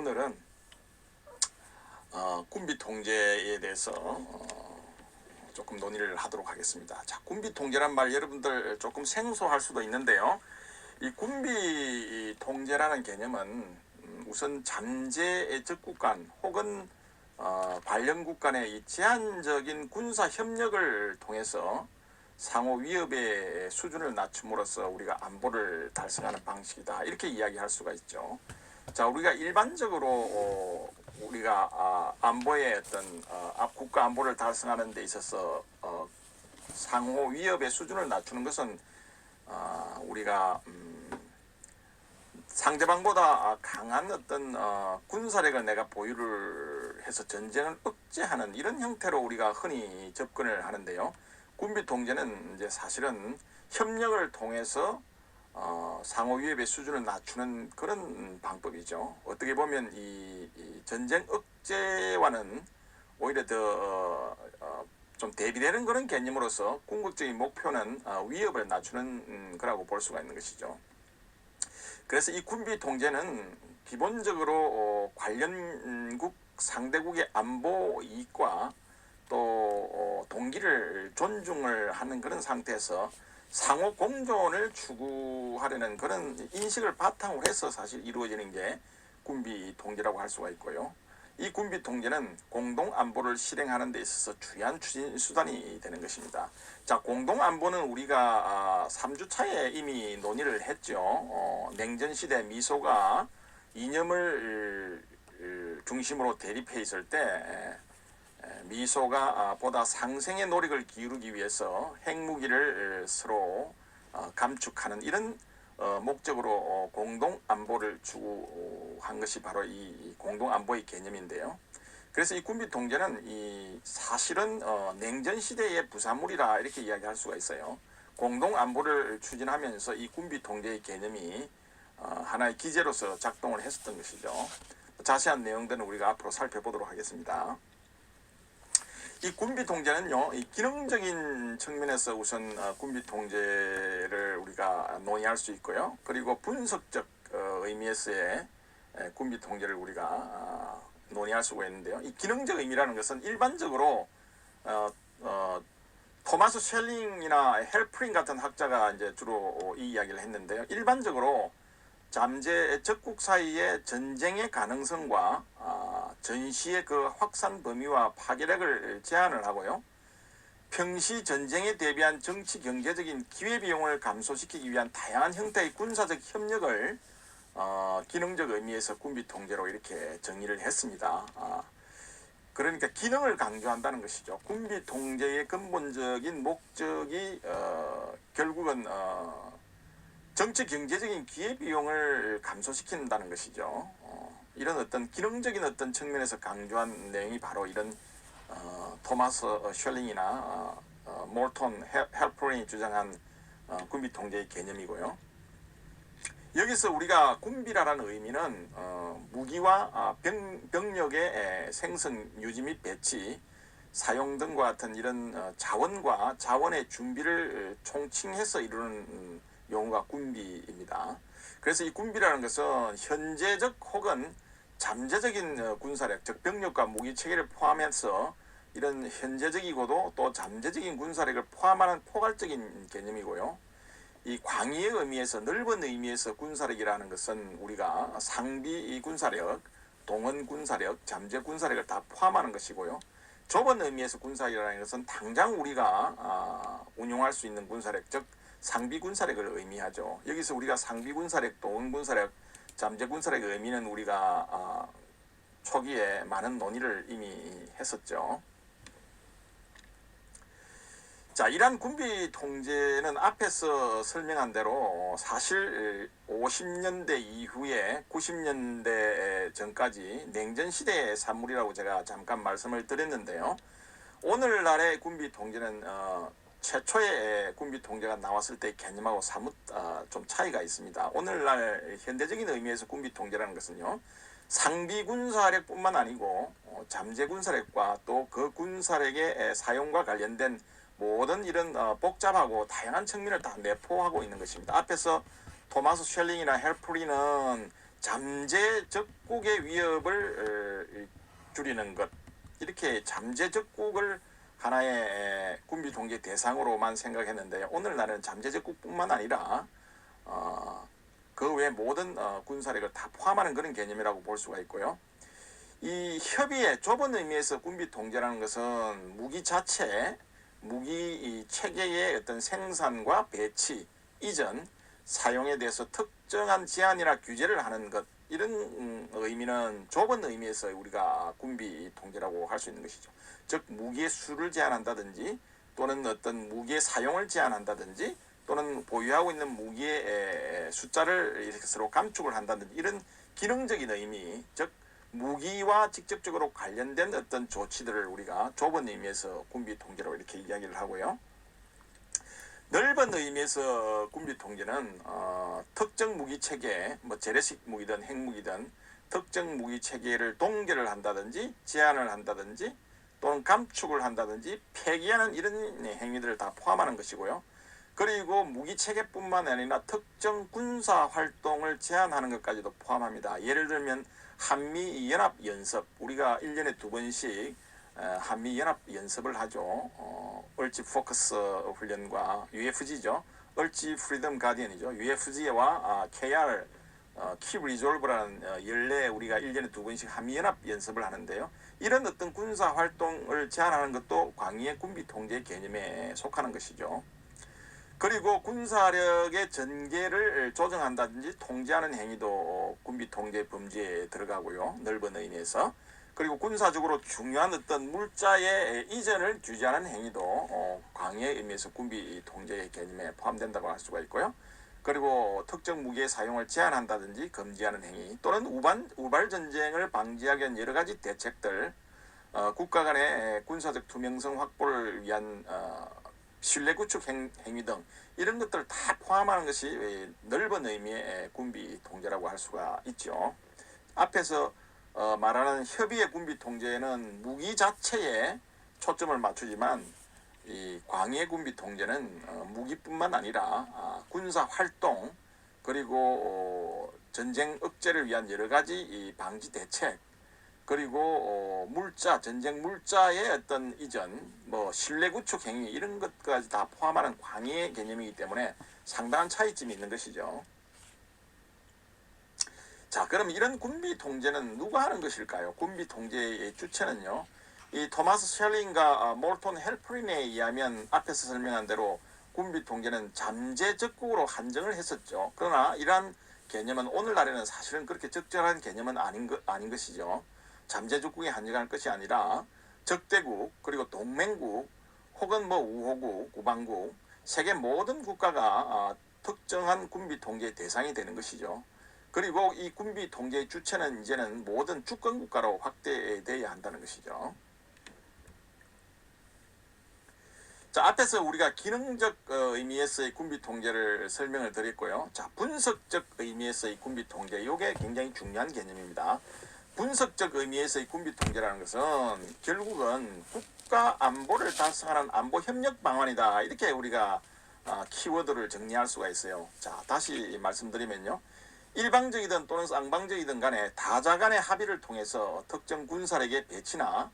오늘은 군비 통제에 대해서 조금 논의를 하도록 하겠습니다. 자, 군비 통제란 말 여러분들 조금 생소할 수도 있는데요. 이 군비 통제라는 개념은 우선 잠재 적국 간 혹은 관련국 간의 이 제한적인 군사 협력을 통해서 상호 위협의 수준을 낮춤으로써 우리가 안보를 달성하는 방식이다, 이렇게 이야기할 수가 있죠. 자, 우리가 일반적으로 우리가 안보의 어떤 국가 안보를 달성하는 데 있어서 상호 위협의 수준을 낮추는 것은 우리가 상대방보다 강한 어떤 군사력을 내가 보유를 해서 전쟁을 억제하는 이런 형태로 우리가 흔히 접근을 하는데요. 군비 통제는 이제 사실은 협력을 통해서 상호 위협의 수준을 낮추는 그런 방법이죠. 어떻게 보면 이 전쟁 억제와는 오히려 더 좀 대비되는 그런 개념으로서 궁극적인 목표는 위협을 낮추는 거라고 볼 수가 있는 것이죠. 그래서 이 군비 통제는 기본적으로 관련국 상대국의 안보 이익과 또 동기를 존중을 하는 그런 상태에서 상호 공존을 추구하려는 그런 인식을 바탕으로 해서 사실 이루어지는 게 군비 통제라고 할 수가 있고요. 이 군비 통제는 공동 안보를 실행하는 데 있어서 주요한 추진 수단이 되는 것입니다. 자, 공동 안보는 우리가 3주차에 이미 논의를 했죠. 냉전 시대 미소가 이념을 중심으로 대립해 있을 때 미소가 보다 상생의 노력을 기울이기 위해서 핵무기를 서로 감축하는 이런 목적으로 공동 안보를 추구한 것이 바로 이 공동 안보의 개념인데요. 그래서 이 군비 통제는 사실은 냉전 시대의 부산물이라 이렇게 이야기할 수가 있어요. 공동 안보를 추진하면서 이 군비 통제의 개념이 하나의 기제로서 작동을 했었던 것이죠. 자세한 내용들은 우리가 앞으로 살펴보도록 하겠습니다. 이 군비 통제는요, 이 기능적인 측면에서 우선 군비 통제를 우리가 논의할 수 있고요. 그리고 분석적 의미에서의 군비 통제를 우리가 논의할 수가 있는데요. 이 기능적 의미라는 것은 일반적으로 토마스 쉘링이나 헬프린 같은 학자가 이제 주로 이 이야기를 했는데요. 일반적으로 잠재 적국 사이의 전쟁의 가능성과 전시의 그 확산 범위와 파괴력을 제한을 하고요. 평시 전쟁에 대비한 정치 경제적인 기회비용을 감소시키기 위한 다양한 형태의 군사적 협력을 기능적 의미에서 군비 통제로 이렇게 정의를 했습니다. 그러니까 기능을 강조한다는 것이죠. 군비 통제의 근본적인 목적이 결국은 정치 경제적인 기회비용을 감소시킨다는 것이죠. 이런 어떤 기능적인 어떤 측면에서 강조한 내용이 바로 이런 토마스 쉘링이나 몰턴 헬프린이 주장한 군비 통제의 개념이고요. 여기서 우리가 군비라는 의미는 무기와 병력의 생성, 유지 및 배치, 사용 등과 같은 이런 자원과 자원의 준비를 총칭해서 이루는 용어가 군비입니다. 그래서 이 군비라는 것은 현재적 혹은 잠재적인 군사력, 즉 병력과 무기 체계를 포함해서 이런 현재적이고도 또 잠재적인 군사력을 포함하는 포괄적인 개념이고요. 이 광의의 의미에서, 넓은 의미에서 군사력이라는 것은 우리가 상비 군사력, 동원 군사력, 잠재 군사력을 다 포함하는 것이고요. 좁은 의미에서 군사력이라는 것은 당장 우리가 운용할 수 있는 군사력, 즉 상비 군사력을 의미하죠. 여기서 우리가 상비 군사력, 동원 군사력, 잠재 군사력의 의미는 우리가 초기에 많은 논의를 이미 했었죠. 자, 이러한 군비 통제는 앞에서 설명한 대로 사실 50년대 이후에 90년대 전까지 냉전 시대의 산물이라고 제가 잠깐 말씀을 드렸는데요. 오늘날의 군비 통제는 최초의 군비 통제가 나왔을 때 개념하고 사뭇 좀 차이가 있습니다. 오늘날 현대적인 의미에서 군비 통제라는 것은요, 상비 군사력뿐만 아니고 잠재 군사력과 또 그 군사력의 사용과 관련된 모든 이런 복잡하고 다양한 측면을 다 내포하고 있는 것입니다. 앞에서 토마스 쉘링이나 헬프린은 잠재 적국의 위협을 줄이는 것, 이렇게 잠재 적국을 하나의 군비 통제 대상으로만 생각했는데요. 오늘날은 잠재 적국뿐만 아니라 그 외 모든 군사력을 다 포함하는 그런 개념이라고 볼 수가 있고요. 이 협의의 좁은 의미에서 군비 통제라는 것은 무기 자체, 무기 체계의 어떤 생산과 배치, 이전, 사용에 대해서 특정한 제한이나 규제를 하는 것, 이런 의미는 좁은 의미에서 우리가 군비 통제라고 할 수 있는 것이죠. 즉 무기의 수를 제한한다든지 또는 어떤 무기의 사용을 제한한다든지 또는 보유하고 있는 무기의 숫자를 이렇게 서로 감축을 한다든지 이런 기능적인 의미, 즉 무기와 직접적으로 관련된 어떤 조치들을 우리가 좁은 의미에서 군비 통제라고 이렇게 이야기를 하고요. 넓은 의미에서 군비 통제는 특정 무기 체계, 뭐 재래식 무기든 핵무기든 특정 무기 체계를 동결을 한다든지 제한을 한다든지 또는 감축을 한다든지 폐기하는 이런 행위들을 다 포함하는 것이고요. 그리고 무기 체계뿐만 아니라 특정 군사 활동을 제한하는 것까지도 포함합니다. 예를 들면 한미 연합 연습, 우리가 1년에 2번씩 한미 연합 연습을 하죠. 얼지 포커스 훈련과 UFG죠. 얼지 프리덤 가디언이죠. UFG와 KR 키 리졸브라는 연례 우리가 1년에 2번씩 한미 연합 연습을 하는데요. 이런 어떤 군사 활동을 제한하는 것도 광의의 군비 통제 개념에 속하는 것이죠. 그리고 군사력의 전개를 조정한다든지 통제하는 행위도 군비 통제 범죄에 들어가고요. 넓은 의미에서. 그리고 군사적으로 중요한 어떤 물자의 이전을 규제하는 행위도 광의의 의미에서 군비 통제의 개념에 포함된다고 할 수가 있고요. 그리고 특정 무기의 사용을 제한한다든지 금지하는 행위 또는 우발 전쟁을 방지하기 위한 여러 가지 대책들, 국가 간의 군사적 투명성 확보를 위한 신뢰 구축 행위 등 이런 것들을 다 포함하는 것이 넓은 의미의 군비 통제라고 할 수가 있죠. 앞에서 말하는 협의의 군비 통제는 무기 자체에 초점을 맞추지만 이 광의의 군비 통제는 무기뿐만 아니라 군사 활동 그리고 전쟁 억제를 위한 여러 가지 이 방지 대책 그리고 물자, 전쟁 물자의 어떤 이전, 뭐 신뢰 구축 행위 이런 것까지 다 포함하는 광의의 개념이기 때문에 상당한 차이점이 있는 것이죠. 자, 그럼 이런 군비 통제는 누가 하는 것일까요? 군비 통제의 주체는요. 이 토마스 셜링과 몰톤 헬프린에 의하면 앞에서 설명한 대로 군비 통제는 잠재 적국으로 한정을 했었죠. 그러나 이러한 개념은 오늘날에는 사실은 그렇게 적절한 개념은 아닌 것이죠. 잠재 적국에 한정할 것이 아니라 적대국 그리고 동맹국 혹은 뭐 우호국, 우방국 세계 모든 국가가 특정한 군비 통제의 대상이 되는 것이죠. 그리고 이 군비 통제의 주체는 이제는 모든 주권 국가로 확대되어야 한다는 것이죠. 자, 앞에서 우리가 기능적 의미에서의 군비 통제를 설명을 드렸고요. 자, 분석적 의미에서의 군비 통제, 이게 굉장히 중요한 개념입니다. 분석적 의미에서의 군비 통제라는 것은 결국은 국가 안보를 달성하는 안보 협력 방안이다. 이렇게 우리가 키워드를 정리할 수가 있어요. 자, 다시 말씀드리면요. 일방적이든 또는 쌍방적이든 간에 다자 간의 합의를 통해서 특정 군사력의 배치나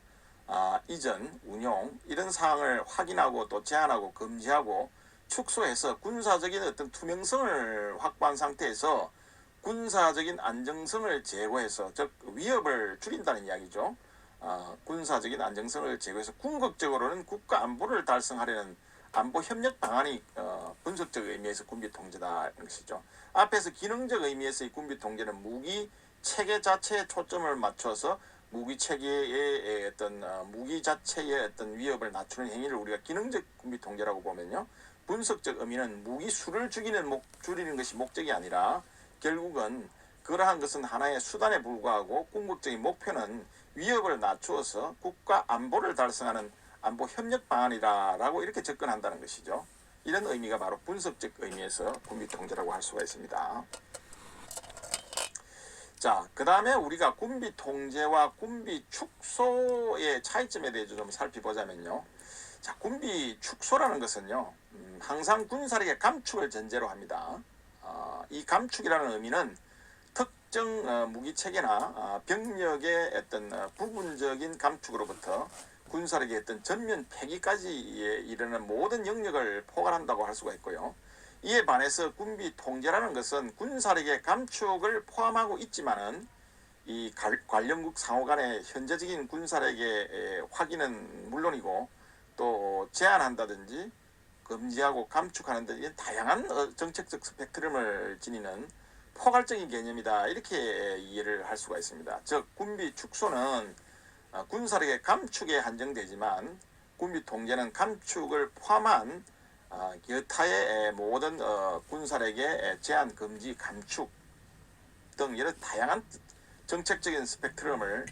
이전, 운용 이런 사항을 확인하고 또 제한하고 금지하고 축소해서 군사적인 어떤 투명성을 확보한 상태에서 군사적인 안정성을 제고해서 즉 위협을 줄인다는 이야기죠. 군사적인 안정성을 제고해서 궁극적으로는 국가 안보를 달성하려는 안보 협력 방안이 분석적 의미에서 군비 통제다는 것이죠. 앞에서 기능적 의미에서의 군비 통제는 무기 체계 자체에 초점을 맞춰서 무기 체계의 어떤 무기 자체의 어떤 위협을 낮추는 행위를 우리가 기능적 군비 통제라고 보면요. 분석적 의미는 무기 수를 줄이는 것이 목적이 아니라 결국은 그러한 것은 하나의 수단에 불과하고 궁극적인 목표는 위협을 낮추어서 국가 안보를 달성하는 안보 협력 방안이다라고 이렇게 접근한다는 것이죠. 이런 의미가 바로 분석적 의미에서 군비 통제라고 할 수가 있습니다. 자, 그 다음에 우리가 군비 통제와 군비 축소의 차이점에 대해서 좀 살펴보자면요. 자, 군비 축소라는 것은요, 항상 군사력의 감축을 전제로 합니다. 이 감축이라는 의미는 특정 무기 체계나 병력의 어떤 부분적인 감축으로부터 군사력의 어떤 전면 폐기까지에 이르는 모든 영역을 포괄한다고 할 수가 있고요. 이에 반해서 군비 통제라는 것은 군사력의 감축을 포함하고 있지만은 이 관련국 상호 간의 현재적인 군사력의 확인은 물론이고 또 제한한다든지 금지하고 감축하는 등 다양한 정책적 스펙트럼을 지니는 포괄적인 개념이다. 이렇게 이해를 할 수가 있습니다. 즉 군비 축소는 군사력의 감축에 한정되지만 군비 통제는 감축을 포함한 여타의 모든 군사력의 제한, 금지, 감축 등 이런 다양한 정책적인 스펙트럼을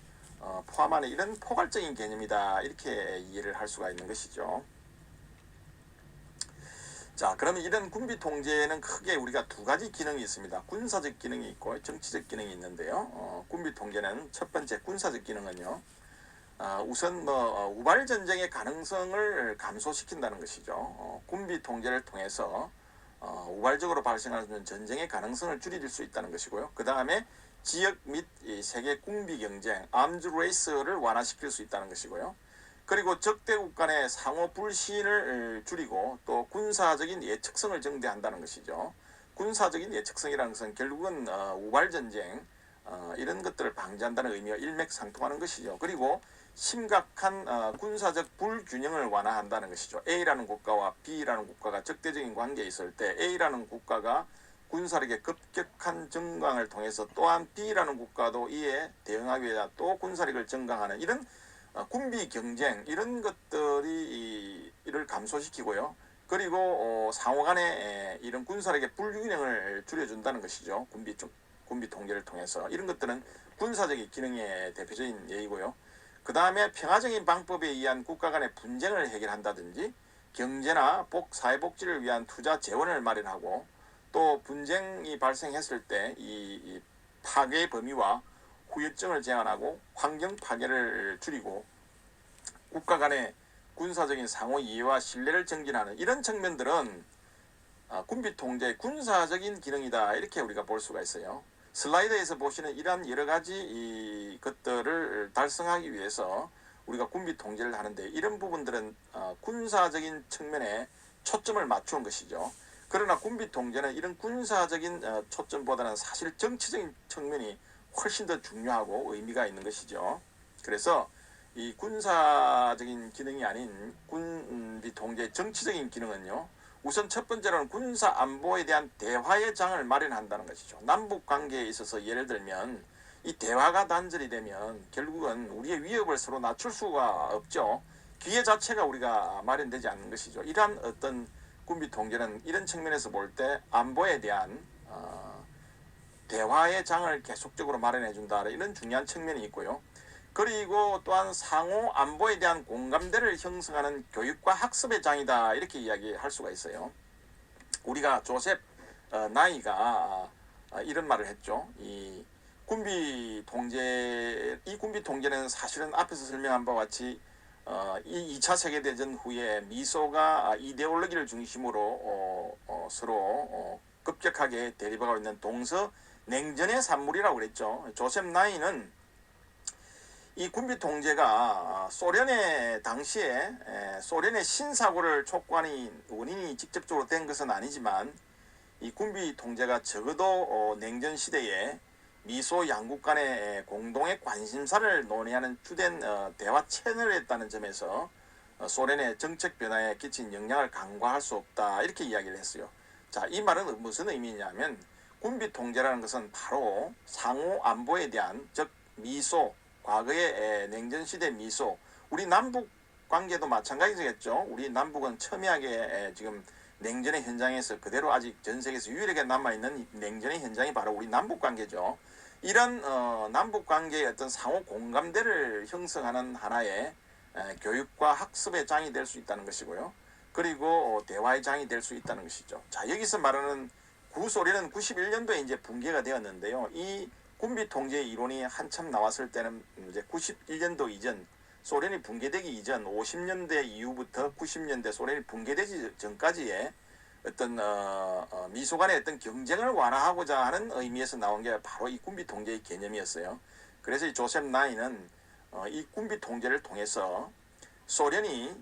포함하는 이런 포괄적인 개념이다. 이렇게 이해를 할 수가 있는 것이죠. 자, 그러면 이런 군비 통제는 크게 우리가 두 가지 기능이 있습니다. 군사적 기능이 있고 정치적 기능이 있는데요. 군비 통제는 첫 번째 군사적 기능은요. 우선 우발 전쟁의 가능성을 감소시킨다는 것이죠. 군비 통제를 통해서 우발적으로 발생하는 전쟁의 가능성을 줄일 수 있다는 것이고요. 그 다음에 지역 및 세계 군비 경쟁, 암즈 레이스를 완화시킬 수 있다는 것이고요. 그리고 적대국 간의 상호 불신을 줄이고 또 군사적인 예측성을 증대한다는 것이죠. 군사적인 예측성이라는 것은 결국은 우발 전쟁 이런 것들을 방지한다는 의미와 일맥상통하는 것이죠. 그리고 심각한 군사적 불균형을 완화한다는 것이죠. A라는 국가와 B라는 국가가 적대적인 관계에 있을 때 A라는 국가가 군사력의 급격한 증강을 통해서 또한 B라는 국가도 이에 대응하기 위해 또 군사력을 증강하는 이런 군비 경쟁 이런 것들이 이를 감소시키고요. 그리고 상호 간의 이런 군사력의 불균형을 줄여준다는 것이죠. 군비 통제를 통해서 이런 것들은 군사적인 기능의 대표적인 예이고요. 그 다음에 평화적인 방법에 의한 국가 간의 분쟁을 해결한다든지 경제나 사회복지를 위한 투자 재원을 마련하고 또 분쟁이 발생했을 때 이 파괴의 범위와 후유증을 제한하고 환경 파괴를 줄이고 국가 간의 군사적인 상호 이해와 신뢰를 증진하는 이런 측면들은 군비 통제의 군사적인 기능이다. 이렇게 우리가 볼 수가 있어요. 슬라이드에서 보시는 이러한 여러 가지 것들을 달성하기 위해서 우리가 군비 통제를 하는데 이런 부분들은 군사적인 측면에 초점을 맞춘 것이죠. 그러나 군비 통제는 이런 군사적인 초점보다는 사실 정치적인 측면이 훨씬 더 중요하고 의미가 있는 것이죠. 그래서 이 군사적인 기능이 아닌 군비 통제의 정치적인 기능은요. 우선 첫 번째로는 군사 안보에 대한 대화의 장을 마련한다는 것이죠. 남북 관계에 있어서 예를 들면 이 대화가 단절이 되면 결국은 우리의 위협을 서로 낮출 수가 없죠. 기회 자체가 우리가 마련되지 않는 것이죠. 이러한 어떤 군비 통제는 이런 측면에서 볼 때 안보에 대한 대화의 장을 계속적으로 마련해 준다. 이런 중요한 측면이 있고요. 그리고 또한 상호 안보에 대한 공감대를 형성하는 교육과 학습의 장이다. 이렇게 이야기할 수가 있어요. 우리가 조셉 나이가 이런 말을 했죠. 이 군비 통제는 사실은 앞에서 설명한 바와 같이 이 2차 세계대전 후에 미소가 이데올로기를 중심으로 서로 급격하게 대립하고 있는 동서 냉전의 산물이라고 그랬죠. 조셉 나이는 이 군비 통제가 소련의 당시에 소련의 신사고를 촉구하는 원인이 직접적으로 된 것은 아니지만 이 군비 통제가 적어도 냉전 시대에 미소 양국 간의 공동의 관심사를 논의하는 주된 대화 채널이었다는 점에서 소련의 정책 변화에 끼친 영향을 간과할 수 없다. 이렇게 이야기를 했어요. 자, 이 말은 무슨 의미냐면 군비 통제라는 것은 바로 상호 안보에 대한 즉 미소 과거의 냉전시대 미소 우리 남북 관계도 마찬가지겠죠. 우리 남북은 첨예하게 지금 냉전의 현장에서 그대로 아직 전 세계에서 유일하게 남아있는 냉전의 현장이 바로 우리 남북 관계죠. 이런 남북 관계의 어떤 상호 공감대를 형성하는 하나의 교육과 학습의 장이 될 수 있다는 것이고요. 그리고 대화의 장이 될 수 있다는 것이죠. 자, 여기서 말하는 구소련은 91년도에 이제 붕괴가 되었는데요. 이 군비 통제 이론이 한참 나왔을 때는 이제 91년도 이전 소련이 붕괴되기 이전 50년대 이후부터 90년대 소련이 붕괴되기 전까지의 어떤 미소 간의 어떤 경쟁을 완화하고자 하는 의미에서 나온 게 바로 이 군비 통제의 개념이었어요. 그래서 이 조셉 나이는 이 군비 통제를 통해서 소련이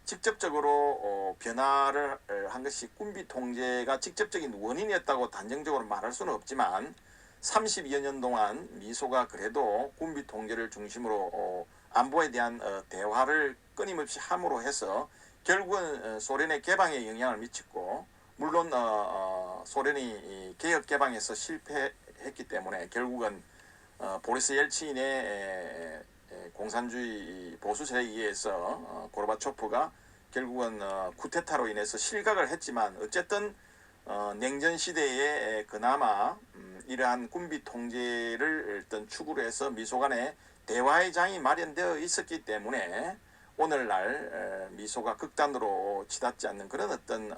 직접적으로 변화를 한 것이 군비 통제가 직접적인 원인이었다고 단정적으로 말할 수는 없지만 32여 년 동안 미소가 그래도 군비 통제를 중심으로 안보에 대한 대화를 끊임없이 함으로 해서 결국은 소련의 개방에 영향을 미쳤고, 물론 소련이 개혁 개방에서 실패했기 때문에 결국은 보리스 옐친의 공산주의 보수 세력에 의해서 고르바초프가 결국은 쿠데타로 인해서 실각을 했지만, 어쨌든 냉전 시대에 그나마 이러한 군비 통제를 일단 축으로 해서 미소 간에 대화의 장이 마련되어 있었기 때문에 오늘날 미소가 극단으로 치닫지 않는 그런 어떤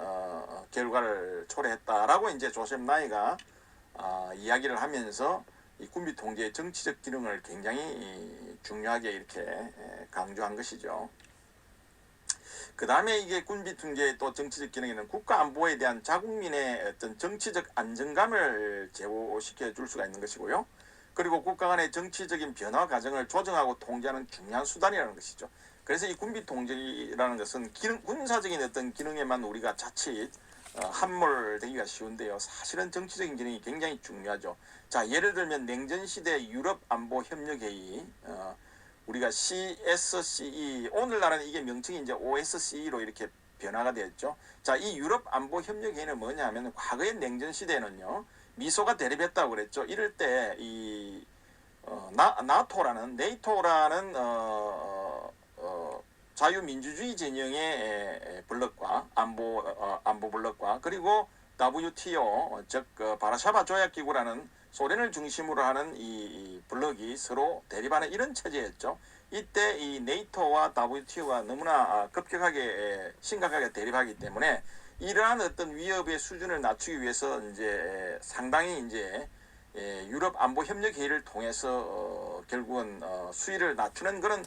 결과를 초래했다라고 이제 조셉 나이가 이야기를 하면서 이 군비 통제의 정치적 기능을 굉장히 중요하게 이렇게 강조한 것이죠. 그 다음에 이게 군비 통제의 또 정치적 기능에는 국가 안보에 대한 자국민의 어떤 정치적 안정감을 제고시켜 줄 수가 있는 것이고요. 그리고 국가 간의 정치적인 변화 과정을 조정하고 통제하는 중요한 수단이라는 것이죠. 그래서 이 군비 통제라는 것은 군사적인 어떤 기능에만 우리가 자칫 함몰되기가 쉬운데요. 사실은 정치적인 기능이 굉장히 중요하죠. 자, 예를 들면 냉전시대 유럽안보협력회의, 우리가 CSCE, 오늘날은 이게 명칭이 이제 OSCE로 이렇게 변화가 되었죠. 자, 이 유럽안보협력회의는 뭐냐 하면, 과거의 냉전시대에는요, 미소가 대립했다고 그랬죠. 이럴 때 이 나토라는 자유민주주의 진영의 블록과 안보 블록과, 그리고 WTO, 즉 바르샤바 조약기구라는 소련을 중심으로 하는 이 블록이 서로 대립하는 이런 체제였죠. 이때 이 네이토와 WTO가 너무나 급격하게 심각하게 대립하기 때문에 이러한 어떤 위협의 수준을 낮추기 위해서 이제 상당히 이제 유럽 안보 협력 회의를 통해서 결국은 수위를 낮추는 그런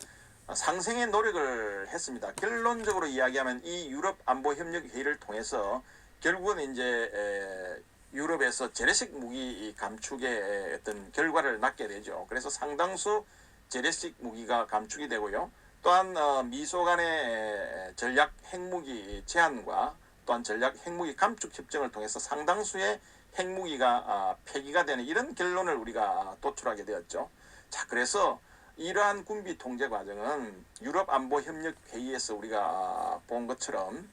상생의 노력을 했습니다. 결론적으로 이야기하면 이 유럽 안보 협력 회의를 통해서 결국은 이제 유럽에서 재래식 무기 감축의 어떤 결과를 낳게 되죠. 그래서 상당수 재래식 무기가 감축이 되고요. 또한 미소 간의 전략 핵무기 제한과 또한 전략 핵무기 감축 협정을 통해서 상당수의 핵무기가 폐기가 되는 이런 결론을 우리가 도출하게 되었죠. 자, 그래서 이러한 군비 통제 과정은 유럽 안보 협력 회의에서 우리가 본 것처럼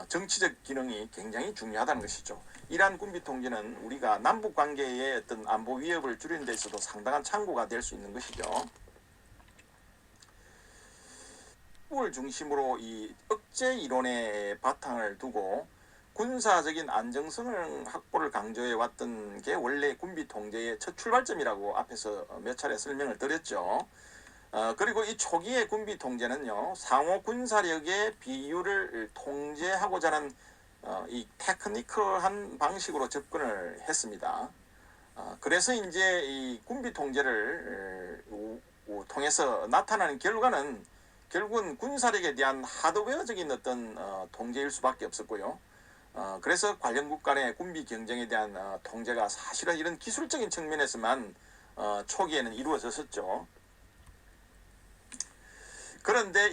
정치적 기능이 굉장히 중요하다는 것이죠. 이러한 군비 통제는 우리가 남북 관계의 어떤 안보 위협을 줄이는 데 있어도 상당한 참고가 될 수 있는 것이죠. 을 중심으로 이 억제 이론의 바탕을 두고 군사적인 안정성을 확보를 강조해 왔던 게 원래 군비 통제의 첫 출발점이라고 앞에서 몇 차례 설명을 드렸죠. 그리고 이 초기의 군비 통제는요, 상호 군사력의 비율을 통제하고자 하는 이 테크니컬한 방식으로 접근을 했습니다. 그래서 이제 이 군비 통제를 통해서 나타나는 결과는 결국은 군사력에 대한 하드웨어적인 어떤 통제일 수밖에 없었고요. 그래서 관련국 간의 군비 경쟁에 대한 통제가 사실은 이런 기술적인 측면에서만 초기에는 이루어졌었죠. 그런데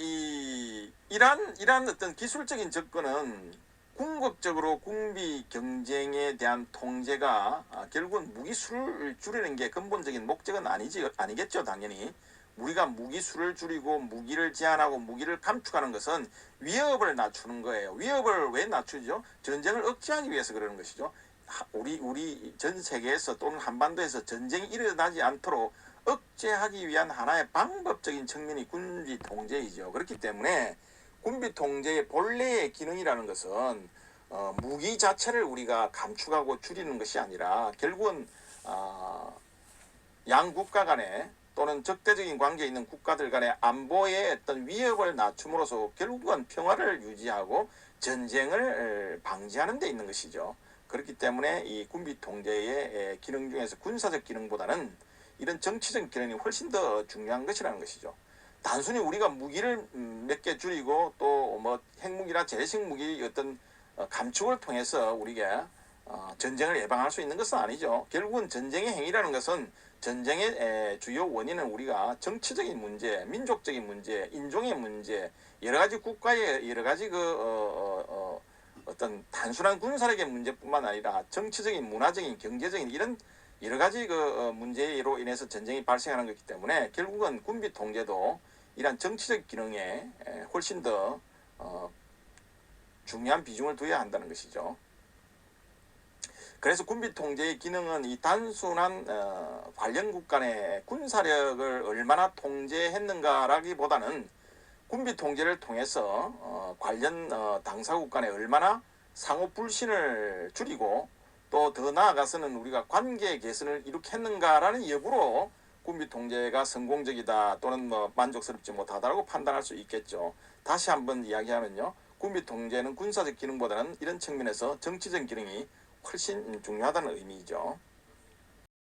이러한 어떤 기술적인 접근은 궁극적으로 군비 경쟁에 대한 통제가 결국은 무기수를 줄이는 게 근본적인 목적은 아니겠죠, 당연히. 우리가 무기수를 줄이고 무기를 제한하고 무기를 감축하는 것은 위협을 낮추는 거예요. 위협을 왜 낮추죠? 전쟁을 억제하기 위해서 그러는 것이죠. 우리 전 세계에서 또는 한반도에서 전쟁이 일어나지 않도록 억제하기 위한 하나의 방법적인 측면이 군비 통제이죠. 그렇기 때문에 군비 통제의 본래의 기능이라는 것은 무기 자체를 우리가 감축하고 줄이는 것이 아니라 결국은 양 국가 간에 또는 적대적인 관계에 있는 국가들 간의 안보의 어떤 위협을 낮춤으로써 결국은 평화를 유지하고 전쟁을 방지하는 데 있는 것이죠. 그렇기 때문에 이 군비 통제의 기능 중에서 군사적 기능보다는 이런 정치적 기능이 훨씬 더 중요한 것이라는 것이죠. 단순히 우리가 무기를 몇 개 줄이고 또 뭐 핵무기나 재래식 무기 어떤 감축을 통해서 우리가 전쟁을 예방할 수 있는 것은 아니죠. 결국은 전쟁의 행위라는 것은 전쟁의 주요 원인은 우리가 정치적인 문제, 민족적인 문제, 인종의 문제, 여러 가지 국가의 여러 가지 어떤 단순한 군사력의 문제뿐만 아니라 정치적인, 문화적인, 경제적인 이런 여러 가지 문제로 인해서 전쟁이 발생하는 것이기 때문에 결국은 군비 통제도 이러한 정치적 기능에 훨씬 더 중요한 비중을 둬야 한다는 것이죠. 그래서 군비 통제의 기능은 이 단순한 관련국 간의 군사력을 얼마나 통제했는가라기보다는 군비 통제를 통해서 관련 당사국 간에 얼마나 상호 불신을 줄이고 또 더 나아가서는 우리가 관계 개선을 이룩했는가라는 여부로 군비 통제가 성공적이다 또는 만족스럽지 못하다고 판단할 수 있겠죠. 다시 한번 이야기하면요. 군비 통제는 군사적 기능보다는 이런 측면에서 정치적 기능이 훨씬 중요하다는 의미죠.